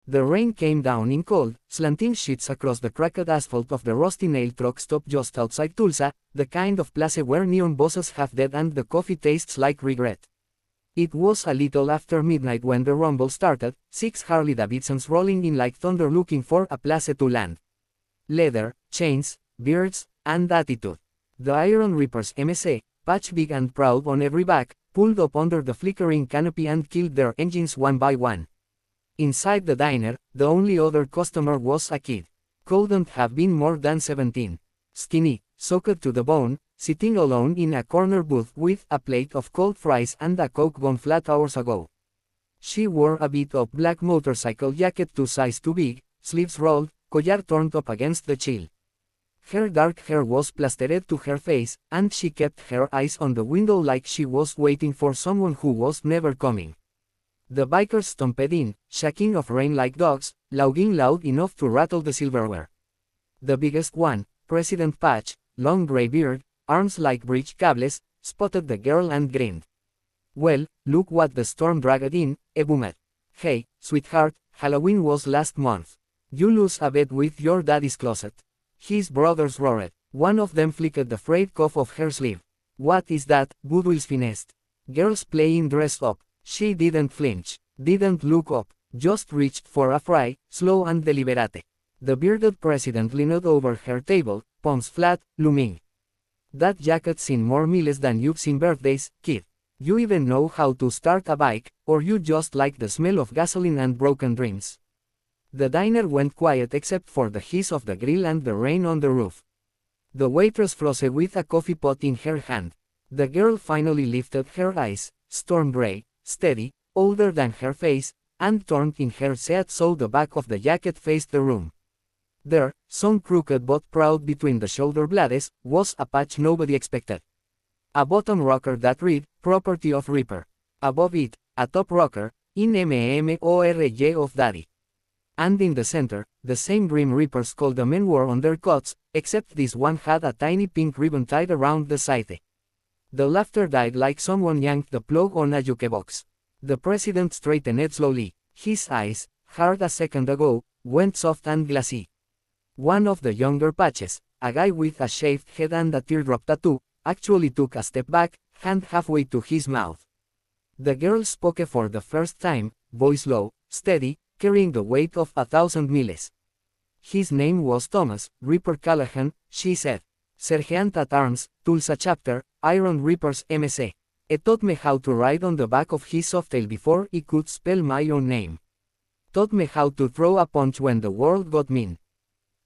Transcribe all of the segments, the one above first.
The rain came down in cold, slanting sheets across the cracked asphalt of the rusty nail truck stop just outside Tulsa, the kind of place where neon bosses have dead and the coffee tastes like regret. It was a little after midnight when the rumble started, 6 Harley-Davidsons rolling in like thunder looking for a place to land. Leather, chains, beards, and attitude. The Iron Reapers MSA, Patch big and proud on every back, pulled up under the flickering canopy and killed their engines one by one. Inside the diner, the only other customer was a kid. Couldn't have been more than 17. Skinny, soaked to the bone, sitting alone in a corner booth with a plate of cold fries and a Coke gone flat hours ago. She wore a beat-up black motorcycle jacket 2 sizes too big, sleeves rolled, collar turned up against the chill. Her dark hair was plastered to her face, and she kept her eyes on the window like she was waiting for someone who was never coming. The bikers stomped in, shaking off rain like dogs, louding loud enough to rattle the silverware. The biggest one, President Patch, long gray beard, arms like bridge cables, spotted the girl and grinned. "Well, look what the storm dragged in," he boomed. "Hey, sweetheart, Halloween was last month. You lose a bet with your daddy's closet." His brothers roared. One of them flicked the frayed cuff of her sleeve. "What is that, Goodwill's finest?" Girls playing dress up. She didn't flinch, didn't look up, just reached for a fry, slow and deliberate. The bearded president leaned over her table, palms flat, looming. "That jacket's seen more meals than you've seen birthdays, kid. You even know how to start a bike, or you just like the smell of gasoline and broken dreams." The diner went quiet except for the hiss of the grill and the rain on the roof. The waitress froze with a coffee pot in her hand. The girl finally lifted her eyes, storm gray, steady, older than her face, and turned in her seat so the back of the jacket faced the room. There, some crooked but proud between the shoulder blades, was a patch nobody expected. A bottom rocker that read, "Property of Reaper." Above it, a top rocker, in memory of Daddy. And in the center, the same Grim Reapers called the men wore on their coats, except this one had a tiny pink ribbon tied around the side. The laughter died like someone yanked the plug on a jukebox. The president straightened slowly. His eyes, hard a second ago, went soft and glassy. One of the younger patches, a guy with a shaved head and a teardrop tattoo, actually took a step back, hand halfway to his mouth. The girl spoke for the first time, voice low, steady, carrying the weight of 1,000 miles. "His name was Thomas Reaper Callahan," she said. "Sergeant at Arms, Tulsa Chapter, Iron Reapers MSA. He taught me how to ride on the back of his softail before he could spell my own name. Taught me how to throw a punch when the world got mean.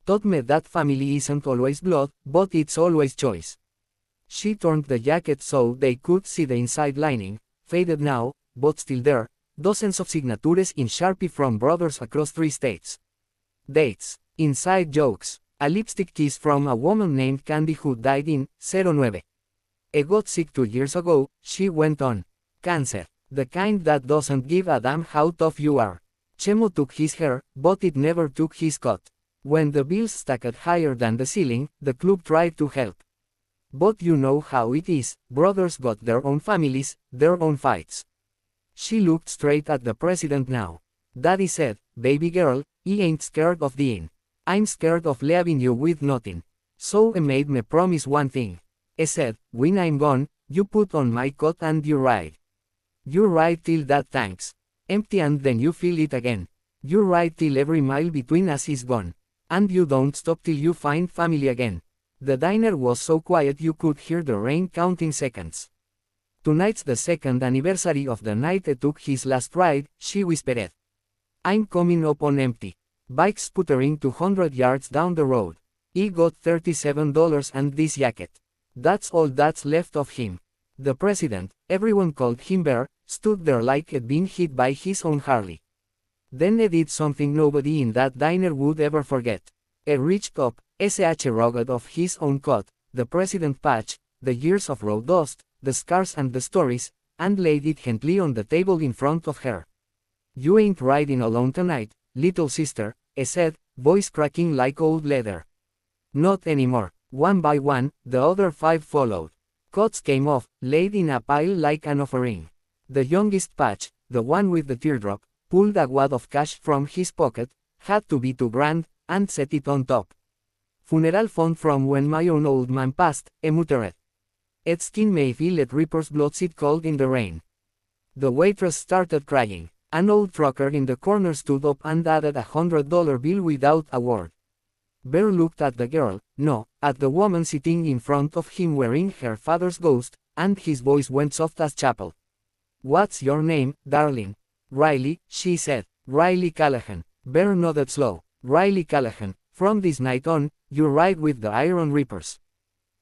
Taught me that family isn't always blood, but it's always choice." She turned the jacket so they could see the inside lining, faded now, but still there, dozens of signatures in Sharpie from brothers across 3 states. Dates, inside jokes, a lipstick kiss from a woman named Candy who died in 09. "I got sick 2 years ago," she went on. "Cancer, the kind that doesn't give a damn how tough you are. Chemo took his hair, but it never took his cut. When the bills stacked higher than the ceiling, the club tried to help. But you know how it is, brothers got their own families, their own fights." She looked straight at the president now. "Daddy said, baby girl, he ain't scared of dying. I'm scared of leaving you with nothing. So he made me promise one thing. He said, when I'm gone, you put on my coat and you ride. You ride till that tank's empty and then you fill it again. You ride till every mile between us is gone. And you don't stop till you find family again." The diner was so quiet you could hear the rain counting seconds. "Tonight's the 2nd anniversary of the night he took his last ride," she whispered. "I'm coming up on empty. Bike sputtering 200 yards down the road. He got $37 and this jacket. That's all that's left of him." The president, everyone called him Bear, stood there like he'd been hit by his own Harley. Then he did something nobody in that diner would ever forget. He reached up, rugged off his own coat, the president patch, the years of road dust, the scars and the stories, and laid it gently on the table in front of her. "You ain't riding alone tonight, little sister," he said, voice cracking like old leather. "Not anymore." One by one, the other 5 followed. Coats came off, laid in a pile like an offering. The youngest patch, the one with the teardrop, pulled a wad of cash from his pocket, had to be $2,000, and set it on top. Funeral fund from when my own old man passed, a muttered. Ed skin may feel let Reaper's blood sit cold in the rain. The waitress started crying. An old trucker in the corner stood up and added $100 bill without a word. Bear looked at the girl, no, at the woman sitting in front of him wearing her father's ghost, and his voice went soft as chapel. "What's your name, darling?" "Riley," she said. "Riley Callahan." Bear nodded slow. "Riley Callahan, from this night on, you ride with the Iron Reapers.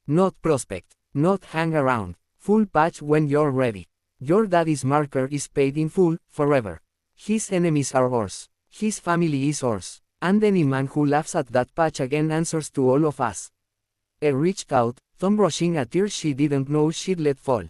Not prospect. Not hang around. Full patch when you're ready. Your daddy's marker is paid in full, forever. His enemies are ours. His family is ours. And any man who laughs at that patch again answers to all of us." Ed reached out, thumb brushing a tear she didn't know she'd let fall.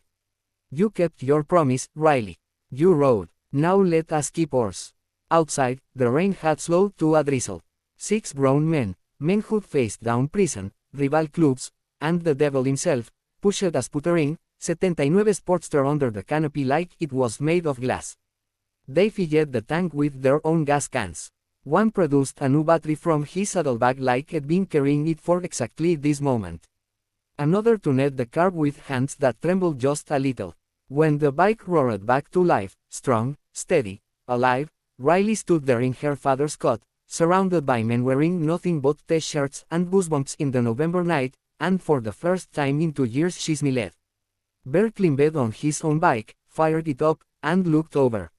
"You kept your promise, Riley. You rode. Now let us keep ours." Outside, the rain had slowed to a drizzle. 6 grown men, men who'd faced down prison, rival clubs, and the devil himself, pushed a sputtering 79 Sportster under the canopy like it was made of glass. They filled the tank with their own gas cans. One produced a new battery from his saddlebag like he'd been carrying it for exactly this moment. Another tuned the car with hands that trembled just a little. When the bike roared back to life, strong, steady, alive, Riley stood there in her father's cot, surrounded by men wearing nothing but t-shirts and goosebumps in the November night, and for the first time in 2 years she smiled. Bear climbed on his own bike, fired it up, and looked over.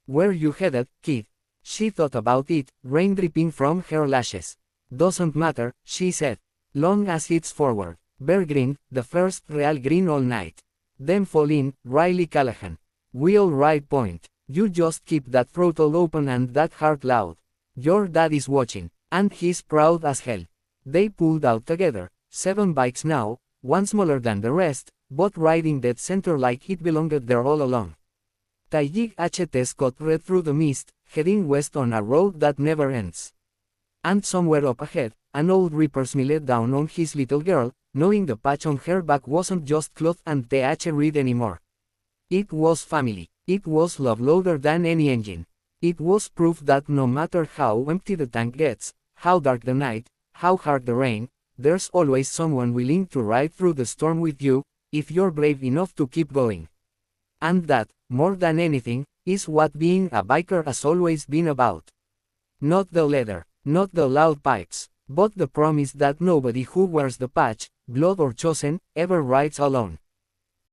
"Where you headed, kid?" She thought about it, rain dripping from her lashes. "Doesn't matter," she said. "Long as it's forward." Bear grinned, the first real grin all night. "Then fall in, Riley Callahan. We'll ride point. You just keep that throttle open and that heart loud. Your daddy's watching, and he's proud as hell." They pulled out together, 7 bikes now, one smaller than the rest, but riding dead center like it belonged there all along. Taiyig HT Scott red through the mist, heading west on a road that never ends. And somewhere up ahead, an old Reaper smiled down on his little girl, knowing the patch on her back wasn't just cloth and th read anymore. It was family. It was love louder than any engine. It was proof that no matter how empty the tank gets, how dark the night, how hard the rain, there's always someone willing to ride through the storm with you, if you're brave enough to keep going. And that, more than anything, is what being a biker has always been about. Not the leather, not the loud pipes, but the promise that nobody who wears the patch, blood or chosen, ever rides alone.